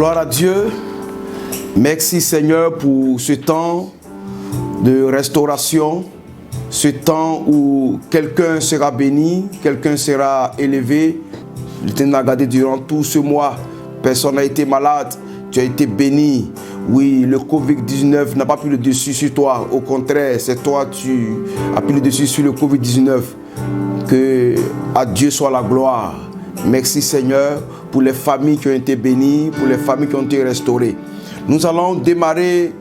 Gloire à Dieu. Merci Seigneur pour ce temps de restauration, ce temps où quelqu'un sera béni, quelqu'un sera élevé. L'Éternel a gardé durant tout ce mois. Personne n'a été malade. Tu as été béni. Oui, le Covid-19 n'a pas pris le dessus sur toi. Au contraire, c'est toi tu as pris le dessus sur le Covid-19. Que à Dieu soit la gloire. Merci Seigneur pour les familles qui ont été bénies, pour les familles qui ont été restaurées. Nous allons démarrer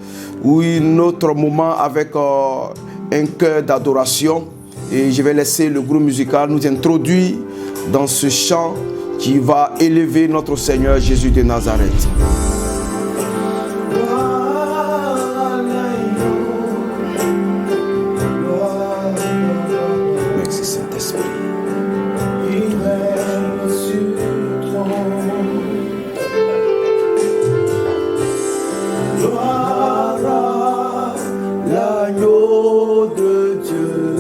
notre moment avec un cœur d'adoration. Et je vais laisser le groupe musical nous introduire dans ce chant qui va élever notre Seigneur Jésus de Nazareth. Merci Saint-Esprit. L'agneau de Dieu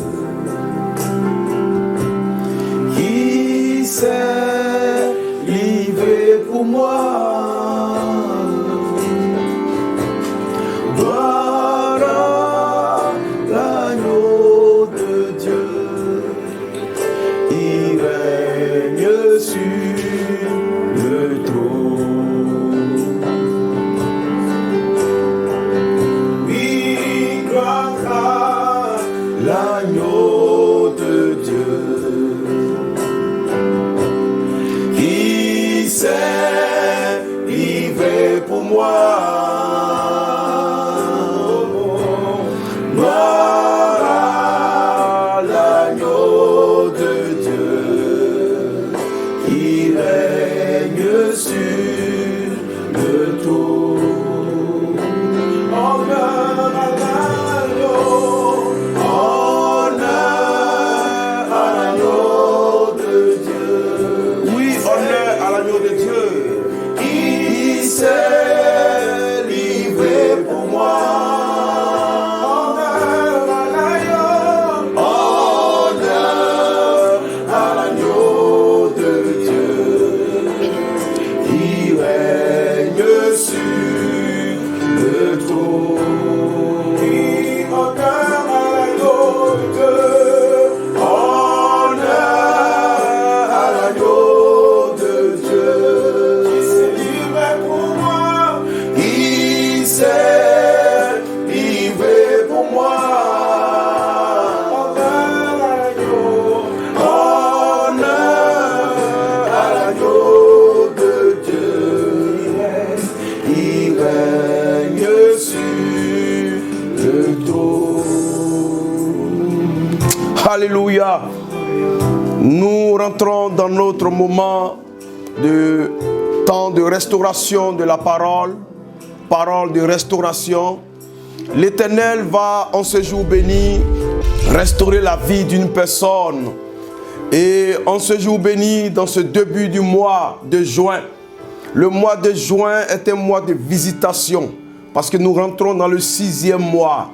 qui s'est livré pour moi. Voilà l'agneau de Dieu, il règne sur le trône. Oui, gloire à l'agneau de Dieu qui s'est livré pour moi. Gloire à l'agneau de Dieu qui règne sur le trône. Honneur à l'agneau, honneur à l'agneau de Dieu. Oui, honneur à l'agneau de Dieu. Qui s'est livré pour moi. Honneur à l'agneau, honneur à l'agneau de Dieu. Il règne sur le trône. Oui, honneur à l'agneau de Dieu. Honneur à l'agneau de Dieu. Qui s'est livré pour moi. Il s'est livré pour moi. Honneur à l'agneau. Honneur à l'agneau de Dieu. Il règne sur le trône. Alléluia. Nous rentrons dans notre moment de temps de restauration de la parole. Parole de restauration. L'Éternel va en ce jour béni restaurer la vie d'une personne. Et en ce jour béni, dans ce début du mois de juin, le mois de juin est un mois de visitation. Parce que nous rentrons dans le 6e mois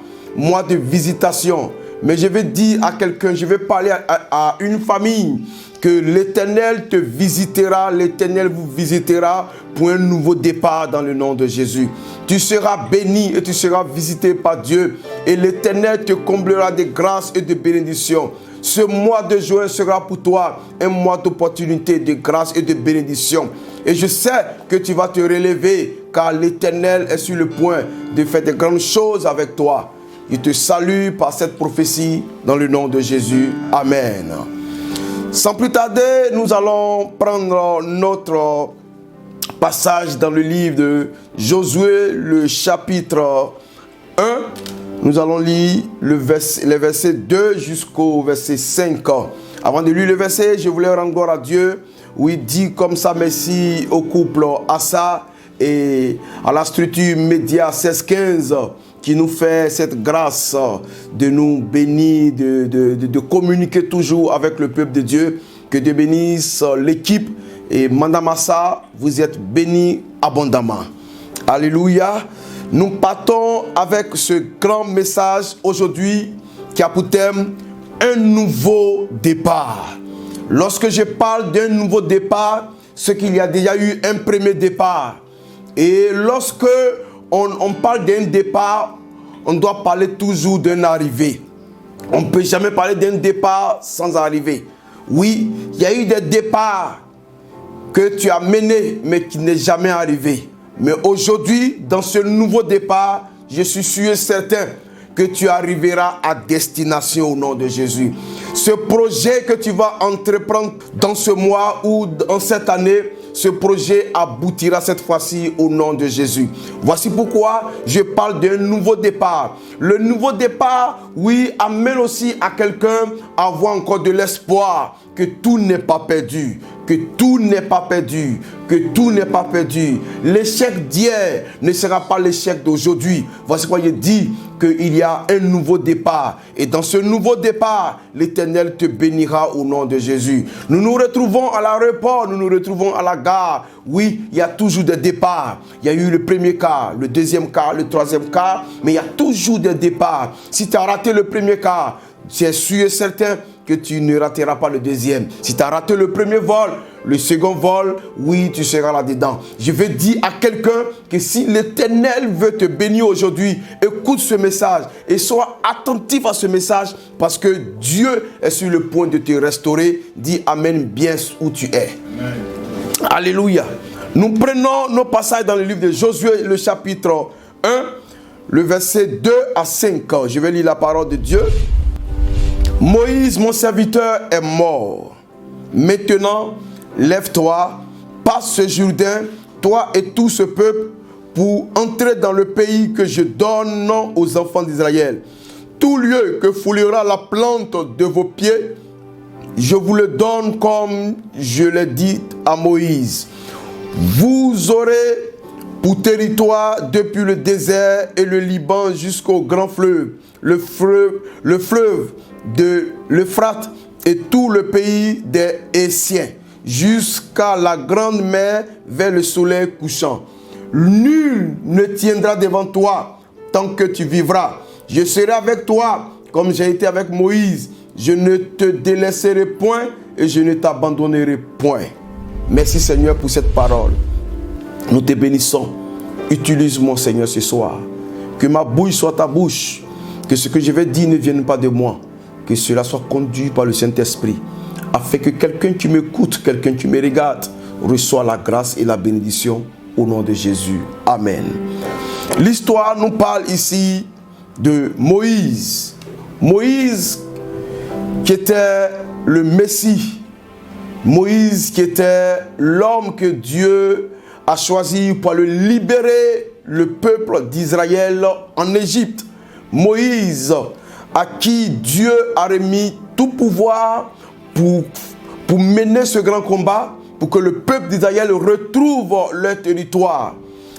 de visitation. Mais je vais dire à quelqu'un, je vais parler à une famille que l'Éternel te visitera, l'Éternel vous visitera pour un nouveau départ dans le nom de Jésus. Tu seras béni et tu seras visité par Dieu et l'Éternel te comblera de grâce et de bénédiction. Ce mois de juin sera pour toi un mois d'opportunité, de grâce et de bénédiction. Et je sais que tu vas te relever car l'Éternel est sur le point de faire de grandes choses avec toi. Il te salue par cette prophétie dans le nom de Jésus. Amen. Sans plus tarder, nous allons prendre notre passage dans le livre de Josué, le chapitre 1. Nous allons lire les versets 2 jusqu'au verset 5. Avant de lire le verset, je voulais rendre gloire à Dieu où il dit comme ça merci au couple Assa et à la structure Média 1615 qui nous fait cette grâce de nous bénir, de communiquer toujours avec le peuple de Dieu. Que Dieu bénisse l'équipe et Madame Assa, vous êtes bénis abondamment. Alléluia. Nous partons avec ce grand message aujourd'hui qui a pour thème un nouveau départ. Lorsque je parle d'un nouveau départ, c'est qu'il y a déjà eu un premier départ. Et lorsque on parle d'un départ, on doit parler toujours d'une arrivée. On ne peut jamais parler d'un départ sans arriver. Oui, il y a eu des départs que tu as menés, mais qui n'est jamais arrivé. Mais aujourd'hui, dans ce nouveau départ, je suis sûr et certain que tu arriveras à destination au nom de Jésus. Ce projet que tu vas entreprendre dans ce mois ou dans cette année, ce projet aboutira cette fois-ci au nom de Jésus. Voici pourquoi je parle d'un nouveau départ. Le nouveau départ, oui, amène aussi à quelqu'un à avoir encore de l'espoir que tout n'est pas perdu. Que tout n'est pas perdu, que tout n'est pas perdu. L'échec d'hier ne sera pas l'échec d'aujourd'hui. Voici pourquoi il dit qu'il y a un nouveau départ. Et dans ce nouveau départ, l'Éternel te bénira au nom de Jésus. Nous nous retrouvons à l'aéroport, nous nous retrouvons à la gare. Oui, il y a toujours des départs. Il y a eu le premier quart, le deuxième quart, le troisième quart, mais il y a toujours des départs. Si tu as raté le premier quart, c'est sûr et certain que tu ne rateras pas le deuxième. Si tu as raté le premier vol, le second vol, oui, tu seras là-dedans. Je veux dire à quelqu'un que si l'Éternel veut te bénir aujourd'hui, écoute ce message et sois attentif à ce message parce que Dieu est sur le point de te restaurer. Dis Amen bien où tu es. Amen. Alléluia. Nous prenons nos passages dans le livre de Josué, le chapitre 1, le verset 2 à 5. Je vais lire la parole de Dieu. Moïse, mon serviteur, est mort. Maintenant, lève-toi, passe ce Jourdain, toi et tout ce peuple, pour entrer dans le pays que je donne aux enfants d'Israël. Tout lieu que foulera la plante de vos pieds, je vous le donne comme je l'ai dit à Moïse. Vous aurez pour territoire depuis le désert et le Liban jusqu'au grand fleuve, le fleuve de l'Euphrate et tout le pays des Hétiens, jusqu'à la grande mer vers le soleil couchant. Nul ne tiendra devant toi tant que tu vivras. Je serai avec toi comme j'ai été avec Moïse. Je ne te délaisserai point et je ne t'abandonnerai point. Merci Seigneur pour cette parole. Nous te bénissons. Utilise-moi Seigneur ce soir. Que ma bouche soit ta bouche. Que ce que je vais dire ne vienne pas de moi. Que cela soit conduit par le Saint-Esprit. Afin que quelqu'un qui m'écoute, quelqu'un qui me regarde, reçoit la grâce et la bénédiction au nom de Jésus. Amen. L'histoire nous parle ici de Moïse. Moïse qui était le Messie. Moïse qui était l'homme que Dieu a choisi pour le libérer le peuple d'Israël en Égypte. Moïse à qui Dieu a remis tout pouvoir pour mener ce grand combat, pour que le peuple d'Israël retrouve leur territoire.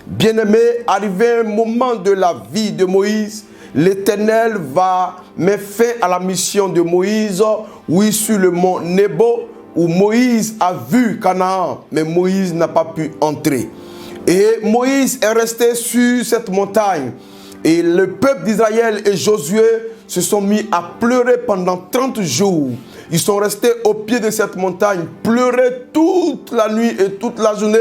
Bien-aimé, arrivé un moment de la vie de Moïse, l'Éternel va mettre fin à la mission de Moïse, oui, sur le mont Nebo, où Moïse a vu Canaan, mais Moïse n'a pas pu entrer. Et Moïse est resté sur cette montagne. Et le peuple d'Israël et Josué se sont mis à pleurer pendant 30 jours. Ils sont restés au pied de cette montagne, pleurer toute la nuit et toute la journée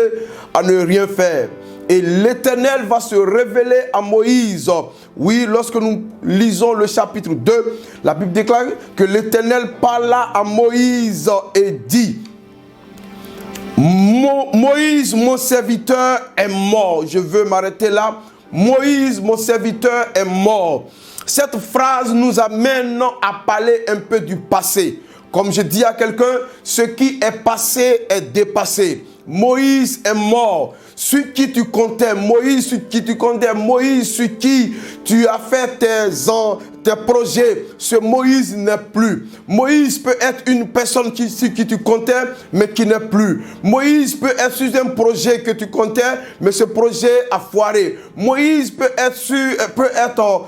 à ne rien faire. Et l'Éternel va se révéler à Moïse. Oui, lorsque nous lisons le chapitre 2, la Bible déclare que l'Éternel parla à Moïse et dit: Moïse, mon serviteur, est mort. Je veux m'arrêter là. Moïse, mon serviteur, est mort. Cette phrase nous amène à parler un peu du passé. Comme je dis à quelqu'un, ce qui est passé est dépassé. Moïse est mort. Sur qui tu comptais, Moïse, sur qui tu comptais, Moïse, sur qui tu as fait tes projets, ce Moïse n'est plus. Moïse peut être une personne sur qui tu comptais, mais qui n'est plus. Moïse peut être sur un projet que tu comptais, mais ce projet a foiré. Moïse peut être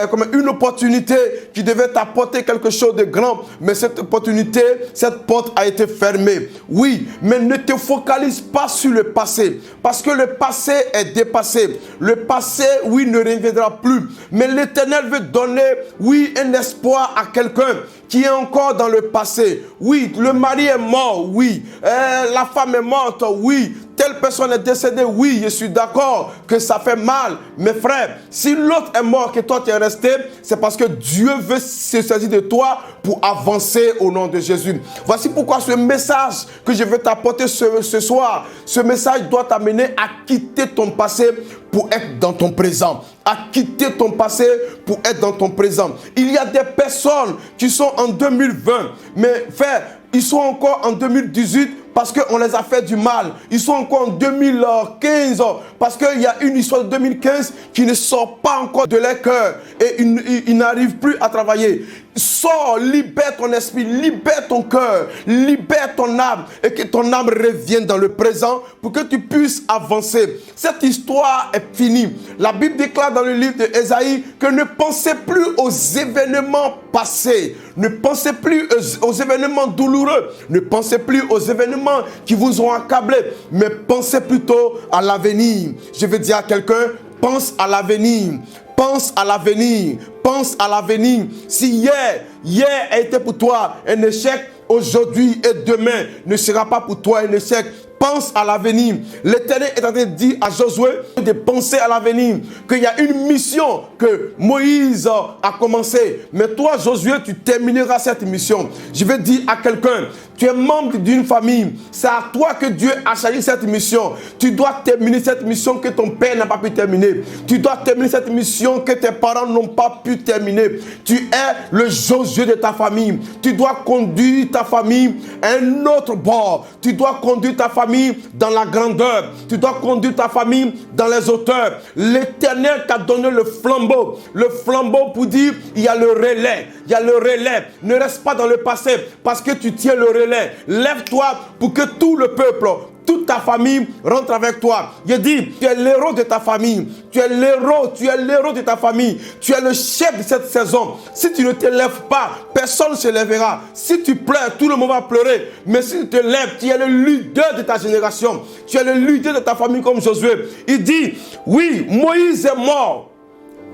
comme une opportunité qui devait t'apporter quelque chose de grand, mais cette opportunité, cette porte a été fermée. Oui, mais ne te focalise pas sur le passé, parce que le passé est dépassé. Le passé, oui, ne reviendra plus. Mais l'Éternel veut donner, oui, un espoir à quelqu'un qui est encore dans le passé. Oui, le mari est mort, oui. La femme est morte, oui. telle personne est décédée, oui, je suis d'accord que ça fait mal. Mes frères, si l'autre est mort et toi tu es resté, c'est parce que Dieu veut se saisir de toi pour avancer au nom de Jésus. Voici pourquoi ce message que je veux t'apporter ce soir, ce message doit t'amener à quitter ton passé pour être dans ton présent. À quitter ton passé pour être dans ton présent. Il y a des personnes qui sont en 2020, mais frère, ils sont encore en 2018 parce qu'on les a fait du mal. Ils sont encore en 2015 parce qu'il y a une histoire de 2015 qui ne sort pas encore de leur cœur et ils n'arrivent plus à travailler. Sors, libère ton esprit, libère ton cœur, libère ton âme et que ton âme revienne dans le présent pour que tu puisses avancer. Cette histoire est finie. La Bible déclare dans le livre d'Ésaïe que ne pensez plus aux événements passés, ne pensez plus aux événements douloureux, ne pensez plus aux événements qui vous ont accablé, mais pensez plutôt à l'avenir. Je veux dire à quelqu'un, pense à l'avenir. Pense à l'avenir, pense à l'avenir. Si hier a été pour toi un échec, aujourd'hui et demain ne sera pas pour toi un échec. Pense à l'avenir. L'Éternel est en train de dire à Josué de penser à l'avenir, qu'il y a une mission que Moïse a commencé. Mais toi, Josué, tu termineras cette mission. Je vais dire à quelqu'un, tu es membre d'une famille. C'est à toi que Dieu a chargé cette mission. Tu dois terminer cette mission que ton père n'a pas pu terminer. Tu dois terminer cette mission que tes parents n'ont pas pu terminer. Tu es le Josué de ta famille. Tu dois conduire ta famille à un autre bord. Tu dois conduire ta famille dans la grandeur. Tu dois conduire ta famille dans les hauteurs. L'Éternel t'a donné le flambeau. Le flambeau pour dire, il y a le relais. Il y a le relais. Ne reste pas dans le passé parce que tu tiens le relais. Lève-toi pour que tout le peuple, toute ta famille rentre avec toi. Je dis, tu es l'héros de ta famille. Tu es l'héros de ta famille. Tu es le chef de cette saison. Si tu ne te lèves pas, personne ne se lèvera. Si tu pleures, tout le monde va pleurer. Mais si tu te lèves, tu es le leader de ta génération. Tu es le leader de ta famille comme Josué. Il dit, oui, Moïse est mort.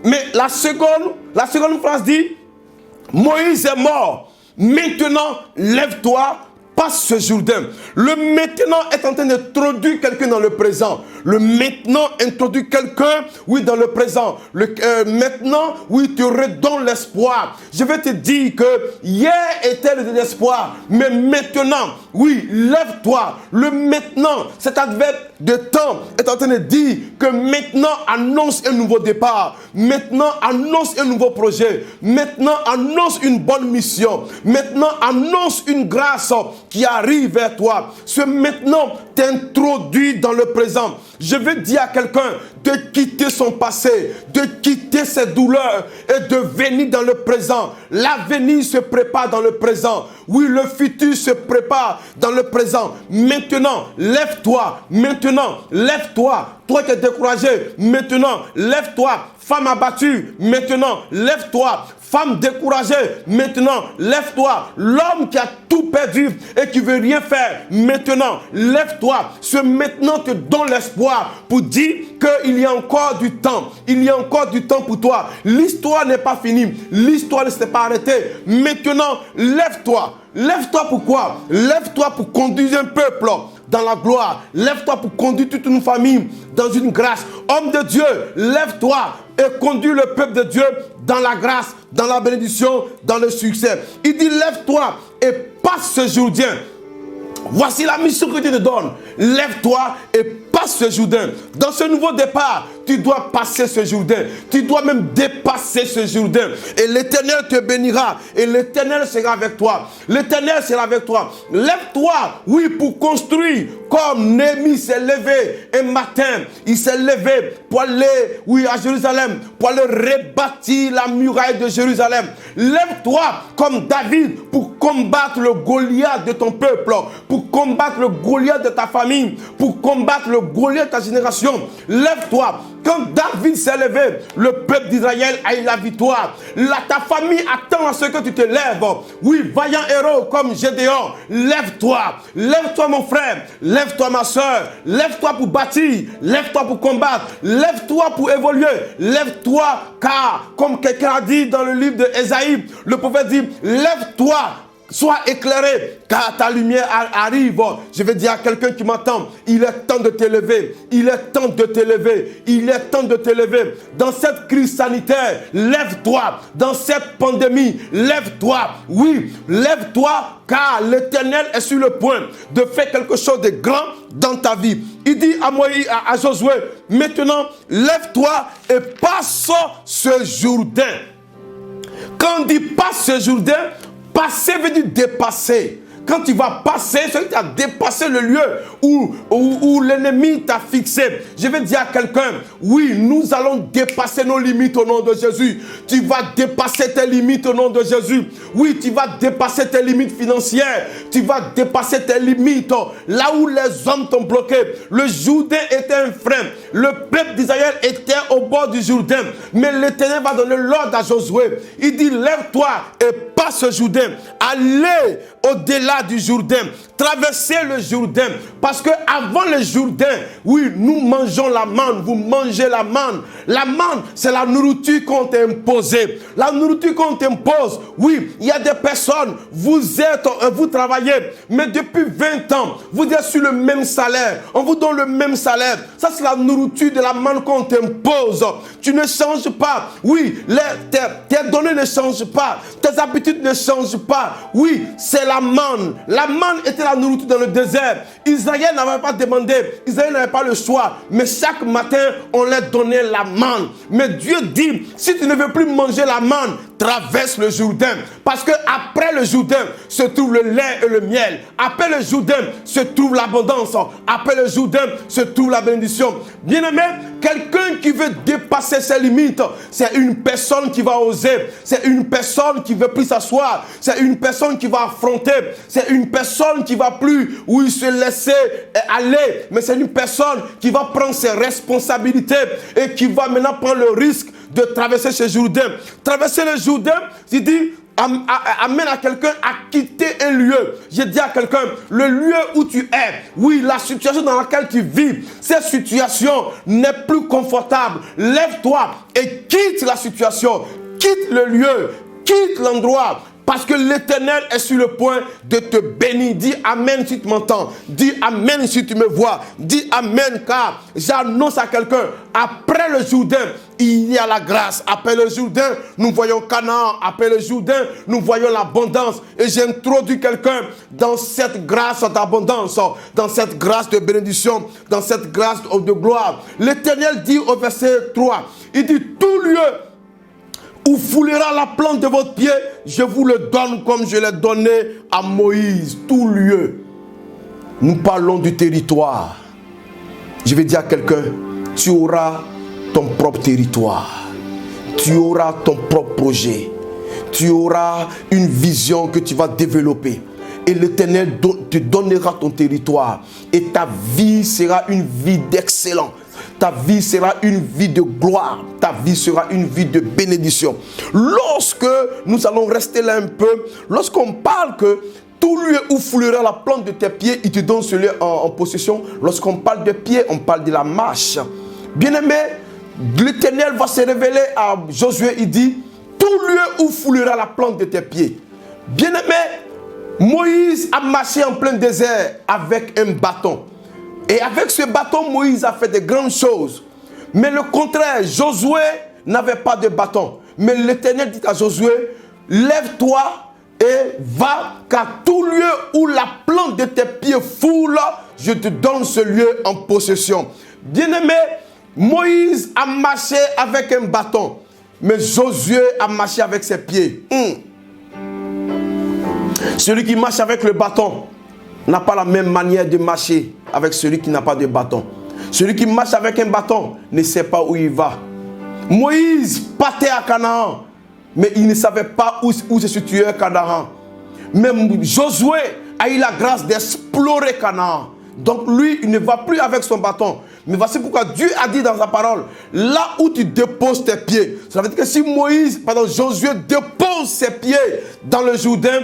Mais la seconde phrase dit, Moïse est mort. Maintenant, lève-toi, passe ce Jourdain. Le maintenant est en train d'introduire quelqu'un dans le présent. Le maintenant introduit quelqu'un, oui, dans le présent. Maintenant, oui, tu redonnes l'espoir. Je vais te dire que hier était le désespoir, mais maintenant, oui, lève-toi. Le maintenant, cet adverbe de temps est en train de dire que maintenant annonce un nouveau départ. Maintenant annonce un nouveau projet. Maintenant annonce une bonne mission. Maintenant annonce une grâce qui arrive vers toi. Ce maintenant t'introduit dans le présent. Je veux dire à quelqu'un de quitter son passé, de quitter ses douleurs et de venir dans le présent. L'avenir se prépare dans le présent. Oui, le futur se prépare dans le présent. Maintenant, lève-toi. Maintenant, lève-toi. Toi qui es découragé, maintenant, lève-toi. Femme abattue, maintenant, lève-toi. Femme découragée, maintenant, lève-toi. L'homme qui a tout perdu et qui ne veut rien faire, maintenant, lève-toi. Ce maintenant te donne l'espoir pour dire qu'il y a encore du temps. Il y a encore du temps pour toi. L'histoire n'est pas finie. L'histoire ne s'est pas arrêtée. Maintenant, lève-toi. Lève-toi pourquoi? Lève-toi pour conduire un peuple dans la gloire. Lève-toi pour conduire toute une famille dans une grâce. Homme de Dieu, lève-toi et conduis le peuple de Dieu dans la grâce, dans la bénédiction, dans le succès. Il dit, lève-toi et passe ce Jourdain. Voici la mission que Dieu te donne. Lève-toi et passe ce Jourdain. Dans ce nouveau départ, tu dois passer ce Jourdain. Tu dois même dépasser ce Jourdain. Et l'Éternel te bénira. Et l'Éternel sera avec toi. L'Éternel sera avec toi. Lève-toi, oui, pour construire. Comme Néhémie s'est levé un matin. Il s'est levé pour aller, oui, à Jérusalem. Pour aller rebâtir la muraille de Jérusalem. Lève-toi comme David pour combattre le Goliath de ton peuple. Pour combattre le Goliath de ta famille. Pour combattre le Goliath de ta génération. Lève-toi. Quand David s'est levé, le peuple d'Israël a eu la victoire. Ta famille attend à ce que tu te lèves. Oui, vaillant héros comme Gédéon, lève-toi. Lève-toi mon frère. Lève-toi ma soeur. Lève-toi pour bâtir. Lève-toi pour combattre. Lève-toi pour évoluer. Lève-toi car, comme quelqu'un a dit dans le livre d'Ésaïe, le prophète dit, lève-toi sois éclairé, car ta lumière arrive. Je vais dire à quelqu'un qui m'entend, il est temps de t'élever, il est temps de t'élever, il est temps de t'élever. Dans cette crise sanitaire, lève-toi. Dans cette pandémie, lève-toi. Oui, lève-toi, car l'Éternel est sur le point de faire quelque chose de grand dans ta vie. Il dit à Moïse, à Josué, maintenant, lève-toi et passe ce Jourdain. Quand on dit passe ce Jourdain, passer veut dire dépasser. Quand tu vas passer, c'est que tu as dépassé le lieu où l'ennemi t'a fixé. Je vais dire à quelqu'un, oui, nous allons dépasser nos limites au nom de Jésus. Tu vas dépasser tes limites au nom de Jésus. Oui, tu vas dépasser tes limites financières. Tu vas dépasser tes limites là où les hommes t'ont bloqué. Le Jourdain était un frein. Le peuple d'Israël était au bord du Jourdain. Mais l'Éternel va donner l'ordre à Josué. Il dit, lève-toi et passe ce Jourdain. Allez au-delà du Jourdain, traversez le Jourdain, parce que avant le Jourdain, oui, nous mangeons la manne, vous mangez la manne. La manne, c'est la nourriture qu'on t'a imposée. La nourriture qu'on t'impose, oui, il y a des personnes, vous travaillez, mais depuis 20 ans, vous êtes sur le même salaire, on vous donne le même salaire. Ça, c'est la nourriture de la manne qu'on t'impose. Tu ne changes pas, oui, tes données ne changent pas, tes habitudes ne changent pas. Oui, c'est la manne. La manne était la nourriture dans le désert. Israël n'avait pas demandé, Israël n'avait pas le choix, mais chaque matin, on leur donnait la manne. Mais Dieu dit, si tu ne veux plus manger la manne, traverse le Jourdain. Parce que après le Jourdain se trouve le lait et le miel. Après le Jourdain se trouve l'abondance. Après le Jourdain se trouve la bénédiction. Bien-aimé, quelqu'un qui veut dépasser ses limites, c'est une personne qui va oser. C'est une personne qui ne veut plus s'asseoir. C'est une personne qui va affronter. C'est une personne qui ne va plus, oui, se laisser aller. Mais c'est une personne qui va prendre ses responsabilités et qui va maintenant prendre le risque de traverser ce Jourdain. Traverser le Jourdain, il dit, amène à quelqu'un à quitter un lieu. J'ai dit à quelqu'un, le lieu où tu es, oui, la situation dans laquelle tu vis, cette situation n'est plus confortable. Lève-toi et quitte la situation, quitte le lieu, quitte l'endroit. Parce que l'Éternel est sur le point de te bénir. Dis Amen si tu m'entends. Dis Amen si tu me vois. Dis Amen car j'annonce à quelqu'un, après le Jourdain, il y a la grâce. Après le Jourdain, nous voyons Canaan. Après le Jourdain, nous voyons l'abondance. Et j'introduis quelqu'un dans cette grâce d'abondance, dans cette grâce de bénédiction, dans cette grâce de gloire. L'Éternel dit au verset 3, il dit tout lieu où foulera la plante de votre pied, je vous le donne comme je l'ai donné à Moïse. Tout lieu. Nous parlons du territoire. Je vais dire à quelqu'un, tu auras ton propre territoire. Tu auras ton propre projet. Tu auras une vision que tu vas développer. Et l'Éternel te donnera ton territoire. Et ta vie sera une vie d'excellence. Ta vie sera une vie de gloire. Ta vie sera une vie de bénédiction. Lorsque nous allons rester là un peu, lorsqu'on parle que tout lieu où foulera la plante de tes pieds, il te donne ce lieu en possession. Lorsqu'on parle de pieds, on parle de la marche. Bien-aimé, l'Éternel va se révéler à Josué. Il dit, tout lieu où foulera la plante de tes pieds. Bien-aimé, Moïse a marché en plein désert avec un bâton. Et avec ce bâton, Moïse a fait de grandes choses. Mais le contraire, Josué n'avait pas de bâton. Mais l'Éternel dit à Josué, lève-toi et va, car tout lieu où la plante de tes pieds foule, je te donne ce lieu en possession. Bien-aimé, Moïse a marché avec un bâton. Mais Josué a marché avec ses pieds. Celui qui marche avec le bâton n'a pas la même manière de marcher avec celui qui n'a pas de bâton. Celui qui marche avec un bâton ne sait pas où il va. Moïse partait à Canaan, mais il ne savait pas où se situait Canaan. Même Josué a eu la grâce d'explorer Canaan. Donc lui, il ne va plus avec son bâton. Mais voici pourquoi Dieu a dit dans sa parole, là où tu déposes tes pieds. Ça veut dire que si Josué dépose pose ses pieds dans le Jourdain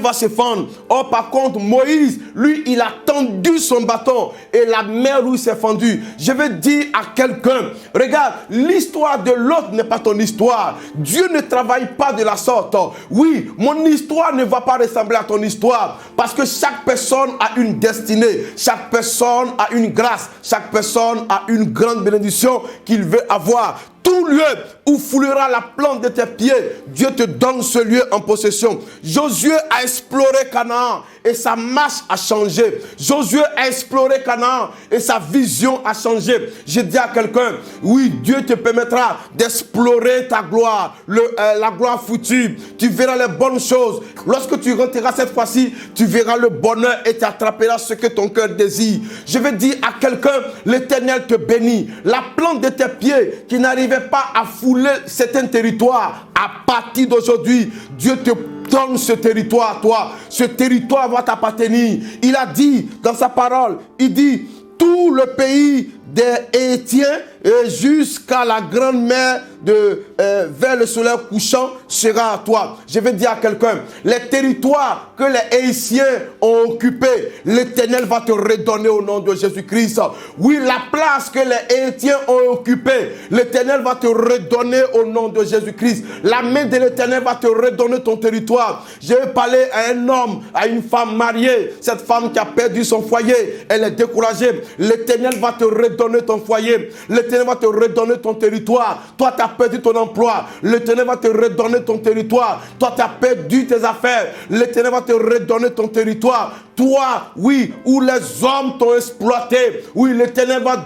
va se fendre. Or, par contre, Moïse, lui, il a tendu son bâton et la mer, lui, s'est fendue. Je veux dire à quelqu'un, regarde, l'histoire de l'autre n'est pas ton histoire. Dieu ne travaille pas de la sorte. Oui, mon histoire ne va pas ressembler à ton histoire parce que chaque personne a une destinée, chaque personne a une grâce, chaque personne a une grande bénédiction qu'il veut avoir. Tout lieu où foulera la plante de tes pieds, Dieu te donne ce lieu en possession. Josué a exploré Canaan et sa marche a changé. Josué a exploré Canaan et sa vision a changé. Je dis à quelqu'un, oui, Dieu te permettra d'explorer ta gloire, la gloire future. Tu verras les bonnes choses. Lorsque tu rentreras cette fois-ci, tu verras le bonheur et tu attraperas ce que ton cœur désire. Je veux dire à quelqu'un, l'Éternel te bénit. La plante de tes pieds qui n'arrivait pas à fouler certains territoires, à partir d'aujourd'hui, Dieu te donne ce territoire à toi. Ce territoire va t'appartenir. Il a dit dans sa parole, il dit, tout le pays des Hétiens jusqu'à la grande mer vers le soleil couchant sera à toi. Je vais dire à quelqu'un, les territoires que les Hétiens ont occupés, l'Éternel va te redonner au nom de Jésus-Christ. Oui, la place que les Hétiens ont occupée, l'Éternel va te redonner au nom de Jésus-Christ. La main de l'Éternel va te redonner ton territoire. Je vais parler à un homme, à une femme mariée, cette femme qui a perdu son foyer, elle est découragée. L'Éternel va te redonner ton foyer. L'Éternel va te redonner ton territoire. Toi, tu as perdu ton emploi. L'Éternel va te redonner ton territoire. Toi, tu as perdu tes affaires. L'Éternel va te redonner ton territoire. Toi, oui, où les hommes t'ont exploité. Oui, l'Éternel va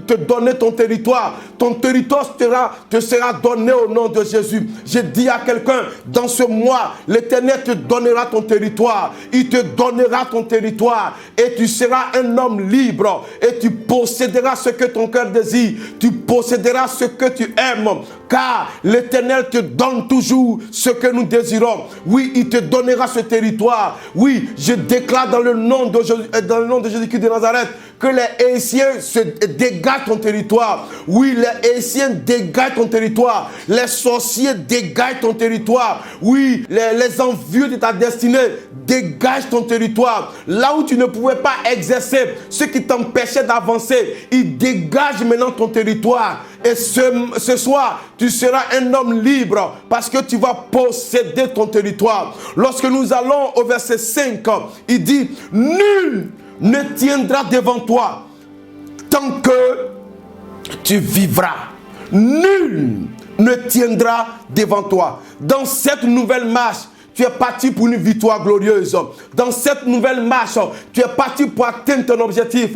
te donner ton territoire. Ton territoire te sera donné au nom de Jésus. Je dis à quelqu'un, dans ce mois, l'Éternel te donnera ton territoire. Il te donnera ton territoire. Et tu seras un homme libre. Et tu posséderas ce que ton cœur désire. Tu posséderas ce que tu aimes. Car l'Éternel te donne toujours ce que nous désirons. Oui, il te donnera ce territoire. Oui, je déclare dans le nom de Jésus-Christ de Nazareth que les Hétiens se dégagent ton territoire. Oui, les Hétiens dégagent ton territoire. Les sorciers dégagent ton territoire. Oui, les envieux de ta destinée dégagent ton territoire. Là où tu ne pouvais pas exercer ce qui t'empêchait d'avancer, ils dégagent maintenant ton territoire. Et ce soir, tu seras un homme libre parce que tu vas posséder ton territoire. Lorsque nous allons au verset 5, il dit, nul ne tiendra devant toi tant que tu vivras. Nul ne tiendra devant toi. Dans cette nouvelle marche, tu es parti pour une victoire glorieuse. Dans cette nouvelle marche, tu es parti pour atteindre ton objectif.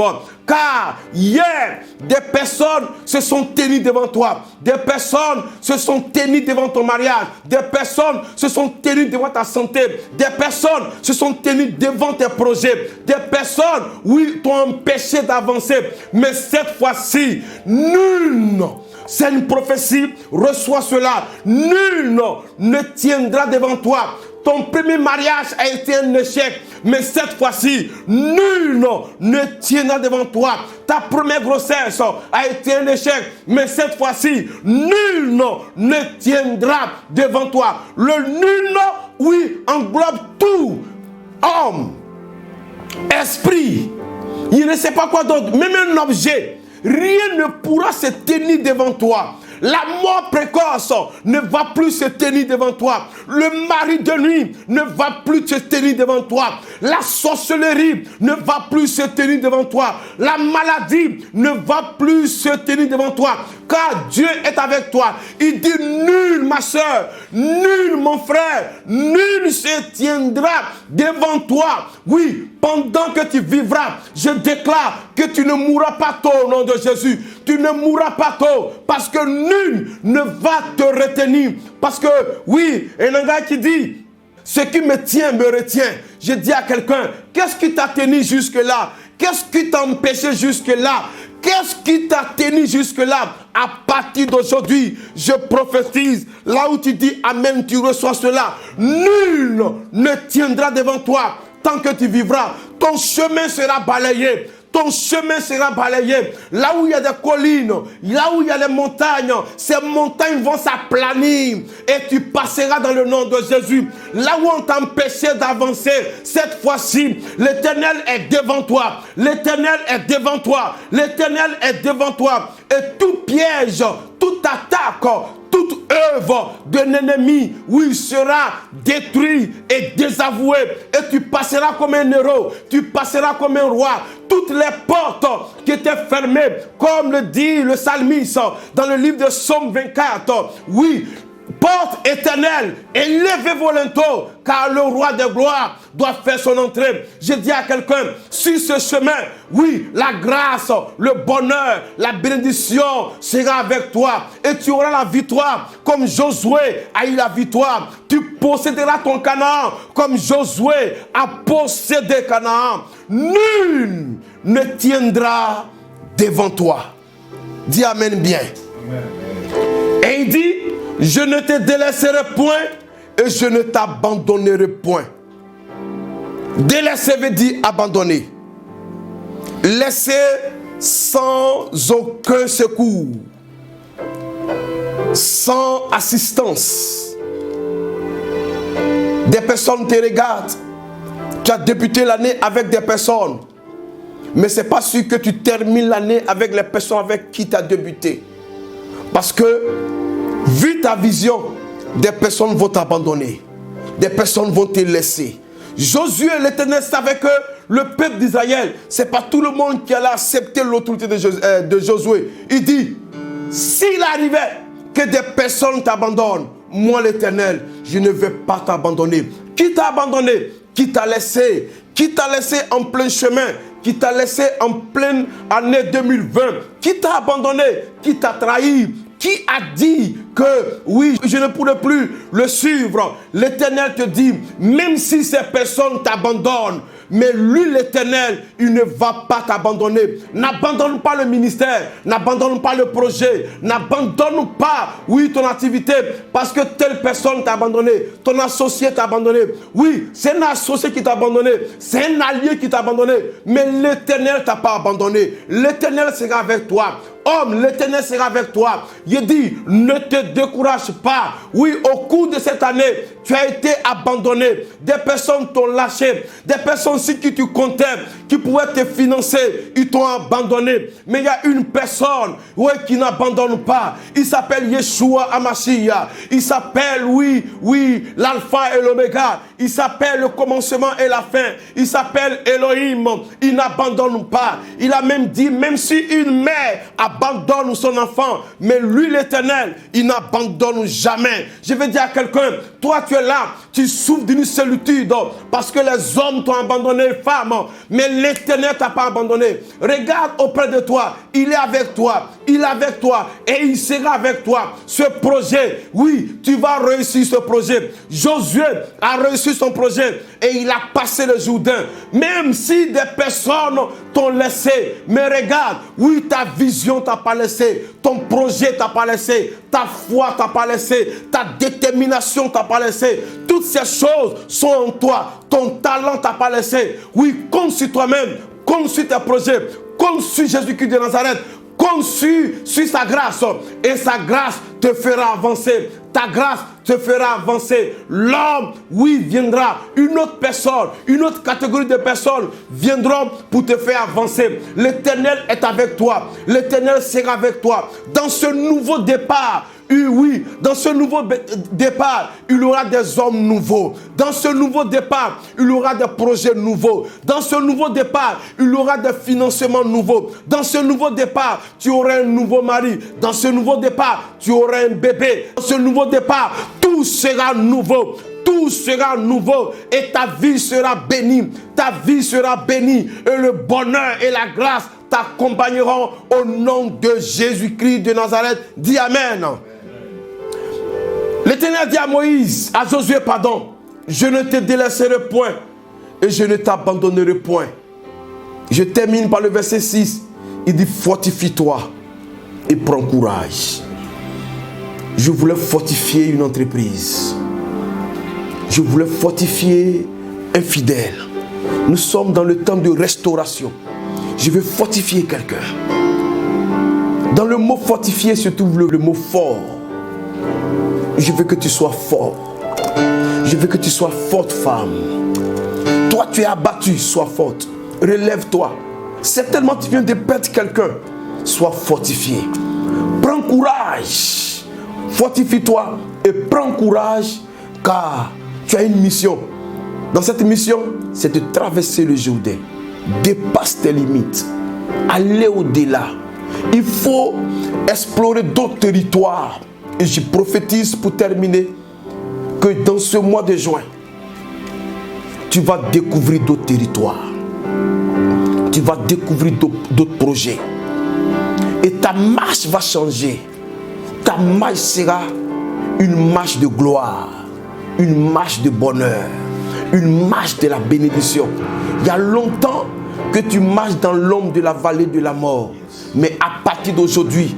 Car hier, des personnes se sont tenues devant toi. Des personnes se sont tenues devant ton mariage. Des personnes se sont tenues devant ta santé. Des personnes se sont tenues devant tes projets. Des personnes, oui, t'ont empêché d'avancer. Mais cette fois-ci, nul, c'est une prophétie, reçois cela. Nul ne tiendra devant toi. Ton premier mariage a été un échec, mais cette fois-ci, nul ne tiendra devant toi. Ta première grossesse a été un échec, mais cette fois-ci, nul ne tiendra devant toi. Le nul, oui, englobe tout. Homme, esprit, il ne sait pas quoi d'autre, même un objet. Rien ne pourra se tenir devant toi. La mort précoce ne va plus se tenir devant toi. Le mari de nuit ne va plus se tenir devant toi. La sorcellerie ne va plus se tenir devant toi. La maladie ne va plus se tenir devant toi. Car Dieu est avec toi. Il dit, nul, ma soeur, nul, mon frère, nul se tiendra devant toi. Oui, pendant que tu vivras, je déclare que tu ne mourras pas tôt au nom de Jésus. Tu ne mourras pas tôt parce que nul ne va te retenir. Parce que, oui, il y a un gars qui dit, ce qui me tient me retient. Je dis à quelqu'un, qu'est-ce qui t'a tenu jusque-là? Qu'est-ce qui t'a empêché jusque-là? Qu'est-ce qui t'a tenu jusque-là? À partir d'aujourd'hui, je prophétise. Là où tu dis Amen, tu reçois cela. Nul ne tiendra devant toi tant que tu vivras. Ton chemin sera balayé. ton chemin sera balayé. Là où il y a des collines, là où il y a des montagnes, ces montagnes vont s'aplanir et tu passeras dans le nom de Jésus. Là où on t'empêchait d'avancer, cette fois-ci, l'Éternel est devant toi. L'Éternel est devant toi. L'Éternel est devant toi. Et tout piège, toute attaque, toute œuvre de l'ennemi, oui, sera détruit et désavoué. Et tu passeras comme un héros, tu passeras comme un roi. Toutes les portes qui étaient fermées, comme le dit le psalmiste dans le livre de Psaume 24, oui, porte éternelle, élevez-vous lento, car le roi de gloire doit faire son entrée. Je dis à quelqu'un, sur ce chemin, oui, la grâce, le bonheur, la bénédiction sera avec toi. Et tu auras la victoire comme Josué a eu la victoire. Tu posséderas ton Canaan comme Josué a possédé Canaan. Nul ne tiendra devant toi. Dis Amen bien. Amen. Et il dit, je ne te délaisserai point et je ne t'abandonnerai point. Délaisser veut dire abandonner. Laisser sans aucun secours. Sans assistance. Des personnes te regardent. Tu as débuté l'année avec des personnes. Mais ce n'est pas sûr que tu termines l'année avec les personnes avec qui tu as débuté. Parce que, vu ta vision, des personnes vont t'abandonner. Des personnes vont te laisser. Josué, l'Éternel savait que le peuple d'Israël, ce n'est pas tout le monde qui allait accepter l'autorité de Josué. Il dit, s'il arrivait que des personnes t'abandonnent, moi l'Éternel, je ne vais pas t'abandonner. Qui t'a abandonné? Qui t'a laissé? Qui t'a laissé en plein chemin? Qui t'a laissé en pleine année 2020? Qui t'a abandonné? Qui t'a trahi? Qui a dit que oui, je ne pourrai plus le suivre? L'Éternel te dit, même si ces personnes t'abandonnent, mais lui, l'Éternel, il ne va pas t'abandonner. N'abandonne pas le ministère, n'abandonne pas le projet, n'abandonne pas, oui, ton activité, parce que telle personne t'a abandonné, ton associé t'a abandonné. Oui, c'est un associé qui t'a abandonné, c'est un allié qui t'a abandonné, mais l'Éternel ne t'a pas abandonné. L'Éternel sera avec toi. Homme, l'Éternel sera avec toi. Il dit, ne te décourage pas. Oui, au cours de cette année, tu as été abandonné. Des personnes t'ont lâché. Des personnes sur qui tu comptais, qui pouvaient te financer, ils t'ont abandonné. Mais il y a une personne, oui, qui n'abandonne pas. Il s'appelle Yeshua Hamashiach. Il s'appelle, oui, l'alpha et l'oméga. Il s'appelle le commencement et la fin. Il s'appelle Elohim. Il n'abandonne pas. Il a même dit, même si une mère abandonne son enfant, mais lui l'Éternel, il n'abandonne jamais. Je vais dire à quelqu'un, toi tu es là, tu souffres d'une solitude parce que les hommes t'ont abandonné, femmes, mais l'Éternel t'a pas abandonné. Regarde auprès de toi, il est avec toi, il est avec toi et il sera avec toi. Ce projet, oui, tu vas réussir ce projet. Josué a réussi son projet et il a passé le Jourdain. Même si des personnes t'ont laissé, mais regarde, oui, ta vision t'a pas laissé, ton projet t'a pas laissé, ta foi t'a pas laissé, ta détermination t'a pas laissé. Toutes ces choses sont en toi, ton talent t'a pas laissé. Oui, compte sur toi-même, compte sur tes projets, compte sur Jésus-Christ de Nazareth, compte sur sa grâce et sa grâce te fera avancer. Ta grâce te fera avancer. L'homme, oui, viendra. Une autre personne, une autre catégorie de personnes viendront pour te faire avancer. L'Éternel est avec toi. L'Éternel sera avec toi. Dans ce nouveau départ, oui, dans ce nouveau départ, il y aura des hommes nouveaux. Dans ce nouveau départ, il y aura des projets nouveaux. Dans ce nouveau départ, il y aura des financements nouveaux. Dans ce nouveau départ, tu auras un nouveau mari. Dans ce nouveau départ, tu auras un bébé. Dans ce nouveau départ, tout sera nouveau. Tout sera nouveau et ta vie sera bénie. Ta vie sera bénie et le bonheur et la grâce t'accompagneront au nom de Jésus-Christ de Nazareth. Dis Amen. L'Éternel dit à Moïse, à Josué, pardon, je ne te délaisserai point et je ne t'abandonnerai point. Je termine par le verset 6. Il dit, fortifie-toi et prends courage. Je voulais fortifier une entreprise. Je voulais fortifier un fidèle. Nous sommes dans le temps de restauration. Je veux fortifier quelqu'un. Dans le mot fortifier se trouve le mot fort. Je veux que tu sois fort. Je veux que tu sois forte, femme. Toi, tu es abattue, sois forte. Relève-toi. Certainement, tu viens de perdre quelqu'un. Sois fortifié. Prends courage. Fortifie-toi et prends courage, car tu as une mission. Dans cette mission, c'est de traverser le Jourdain. Dépasse tes limites. Aller au-delà. Il faut explorer d'autres territoires. Et je prophétise pour terminer que dans ce mois de juin, tu vas découvrir d'autres territoires. Tu vas découvrir d'autres projets. Et ta marche va changer. Ta marche sera une marche de gloire, une marche de bonheur, une marche de la bénédiction. Il y a longtemps que tu marches dans l'ombre de la vallée de la mort. Mais à partir d'aujourd'hui,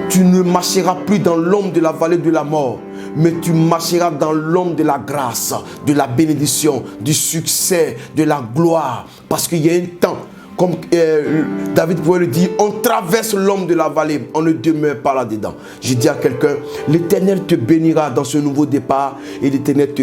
tu ne marcheras plus dans l'ombre de la vallée de la mort, mais tu marcheras dans l'ombre de la grâce, de la bénédiction, du succès, de la gloire. Parce qu'il y a un temps, comme David pouvait le dire, on traverse l'ombre de la vallée, on ne demeure pas là-dedans. Je dis à quelqu'un, l'Éternel te bénira dans ce nouveau départ et l'Éternel te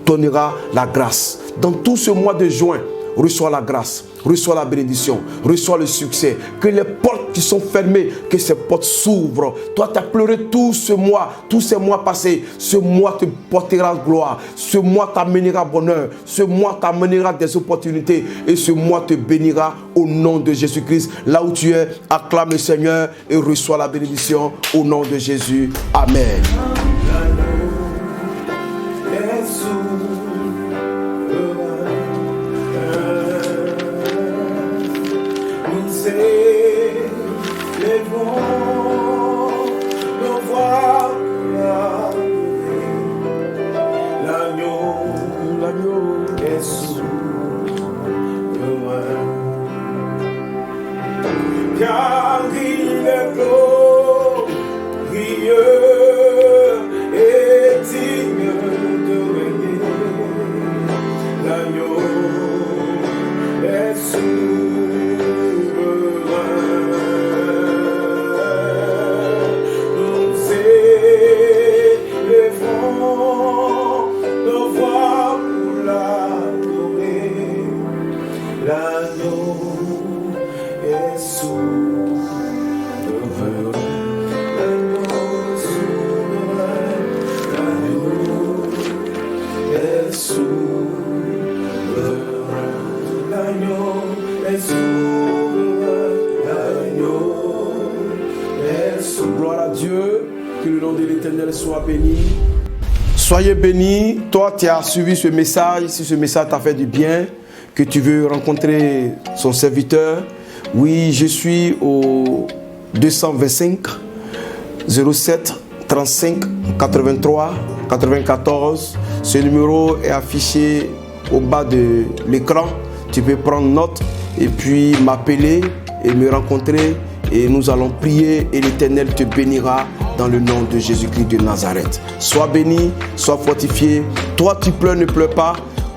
donnera la grâce. Dans tout ce mois de juin, reçois la grâce, reçois la bénédiction, reçois le succès. Que les portes qui sont fermées, que ces portes s'ouvrent. Toi, tu as pleuré tout ce mois, tous ces mois passés. Ce mois te portera gloire. Ce mois t'amènera bonheur. Ce mois t'amènera des opportunités. Et ce mois te bénira au nom de Jésus-Christ. Là où tu es, acclame le Seigneur et reçois la bénédiction au nom de Jésus. Amen. Car il est glorieux et digne de régner. L'agneau est souverain. Nous élevons nos voix pour l'adorer. L'agneau est souverain. Gloire à Dieu, que le nom de l'Éternel soit béni. Soyez bénis. Toi, tu as suivi ce message. Si ce message t'a fait du bien, que tu veux rencontrer son serviteur, oui, je suis au 225 07 35 83 94. Ce numéro est affiché au bas de l'écran. Tu peux prendre note et puis m'appeler et me rencontrer. Et nous allons prier et l'Éternel te bénira dans le nom de Jésus-Christ de Nazareth. Sois béni, sois fortifié. Toi, tu pleures, ne pleure pas.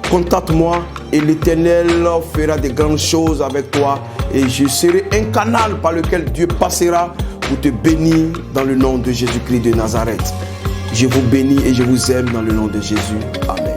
Contacte-moi et l'Éternel fera de grandes choses avec toi. Et je serai un canal par lequel Dieu passera pour te bénir dans le nom de Jésus-Christ de Nazareth. Je vous bénis et je vous aime dans le nom de Jésus. Amen.